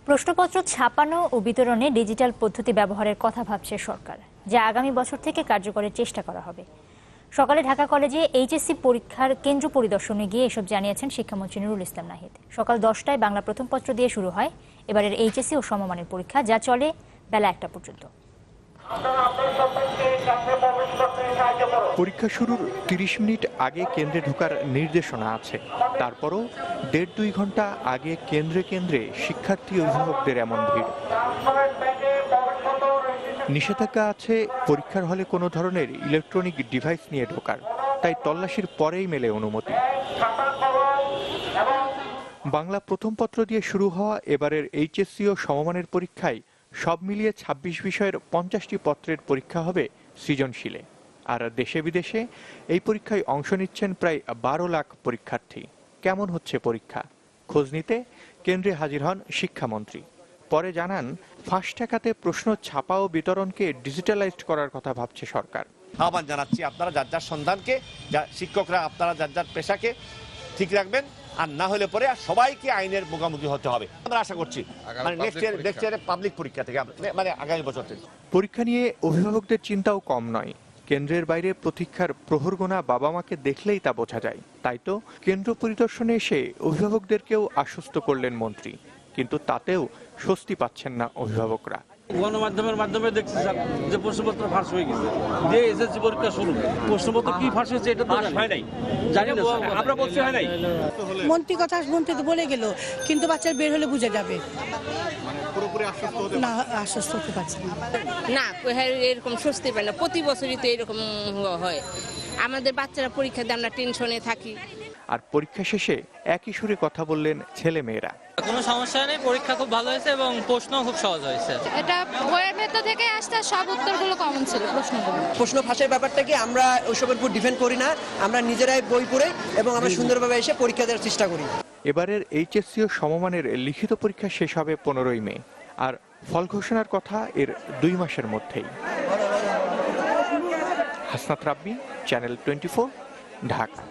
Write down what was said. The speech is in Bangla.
প্রশ্নপত্র ছাপানো ও বিতরণে ডিজিটাল পদ্ধতি ব্যবহারের কথা ভাবছে সরকার, যা আগামী বছর থেকে কার্যকরের চেষ্টা করা হবে। সকালে ঢাকা কলেজে এইচএসসি পরীক্ষার কেন্দ্র পরিদর্শনে গিয়ে এসব জানিয়েছেন শিক্ষামন্ত্রী নুরুল ইসলাম নাহিদ। সকাল 10টায় বাংলা প্রথম পত্র দিয়ে শুরু হয় এবারের এইচএসসি ও সমমানের পরীক্ষা, যা চলে বেলা 1টা পর্যন্ত। পরীক্ষা শুরুর 30 মিনিট আগে কেন্দ্রে ঢোকার নির্দেশনা আছে। তারপরও 1.5-2 ঘন্টা আগে কেন্দ্রে কেন্দ্রে শিক্ষার্থী অভিভাবকদের এমন ভিড়। নিষেধাজ্ঞা আছে পরীক্ষার হলে কোনো ধরনের ইলেকট্রনিক ডিভাইস নিয়ে ঢোকার, তাই তল্লাশির পরেই মেলে অনুমতি। বাংলা প্রথম পত্র দিয়ে শুরু হওয়া এবারের এইচএসসি ও সমমানের পরীক্ষায় সব মিলিয়ে 26 বিষয়ের 50টি পত্রের পরীক্ষা হবে সৃজনশীলে। আর দেশে বিদেশে এই পরীক্ষায় অংশ নিচ্ছেন প্রায় 12 লাখ পরীক্ষার্থী। কেমন হচ্ছে পরীক্ষা খোঁজ নিতে কেন্দ্রে হাজির হন শিক্ষামন্ত্রী। পরে জানান, ফাঁস ঠেকাতে প্রশ্ন ছাপা ও বিতরণকে ডিজিটালাইজড করার কথা ভাবছে সরকার। আহ্বান জানাচ্ছি, আপনারা যার যার সন্ধানকে, শিক্ষকরা আপনারা যার যার পেশাকে ঠিক রাখবেন, আর না হলে পরে সবাইকে আইনের মুখোমুখি হতে হবে। আমরা আশা করছি মানে নেক্সট ইয়ারে পাবলিক পরীক্ষা থেকে মানে আগামী বছর থেকে। পরীক্ষা নিয়ে অভিভাবকদের চিন্তাও কম নয়। কেন্দ্রের বাইরে প্রতীক্ষার প্রহর গোনা বাবা মাকে দেখলেই তা বোঝা যায়। তাই তো কেন্দ্র পরিদর্শনে এসে অভিভাবকদেরকেও আশ্বস্ত করলেন মন্ত্রী, কিন্তু তাতেও স্বস্তি পাচ্ছেন না অভিভাবকরা। গণমাধ্যমের মাধ্যমে দেখছি স্যার যে প্রশ্নপত্র ফাঁস হয়ে গেছে, যে এসএসসি পরীক্ষা শুরু, প্রশ্নপত্র কি ফাঁস হয়েছে এটা তো হয় নাই, জানি না আমরা বলছি হয় নাই। মন্ত্রী কথা মন্ত্রী তো বলে গেল, কিন্তু বাচ্চার বের হলে বুঝে যাবে না, আশ্বস্ত হতে পারছি না। এরকম স্বস্তি পাই না, প্রতি বছরই তো এরকম হয়। আমাদের বাচ্চারা পরীক্ষা দিয়ে আমরা টেনশনে থাকি। আর পরীক্ষা শেষে একই সুরে কথা বললেন ছেলে মেয়েরা। কোনো সমস্যা নেই, পরীক্ষা খুব ভালো হয়েছে এবং প্রশ্ন খুব সহজ হয়েছে। এটা বইয়ের ভেতর থেকে আসতে সব উত্তরগুলো কমন ছিল। প্রশ্ন ফাঁসের ব্যাপারটাকে আমরা ওইসবের উপর ডিপেন্ড করি না, আমরা নিজেরাই বই পড়ে এবং আমরা সুন্দরভাবে এসে পরীক্ষা দেওয়ার চেষ্টা করি। এবারের এইচএসসি ও সমমানের লিখিত পরীক্ষা শেষ হবে 15ই মে, আর ফল ঘোষণার কথা এর 2 মাসের মধ্যেই। হাসনাত রাব্বি, চ্যানেল 24, ঢাকা।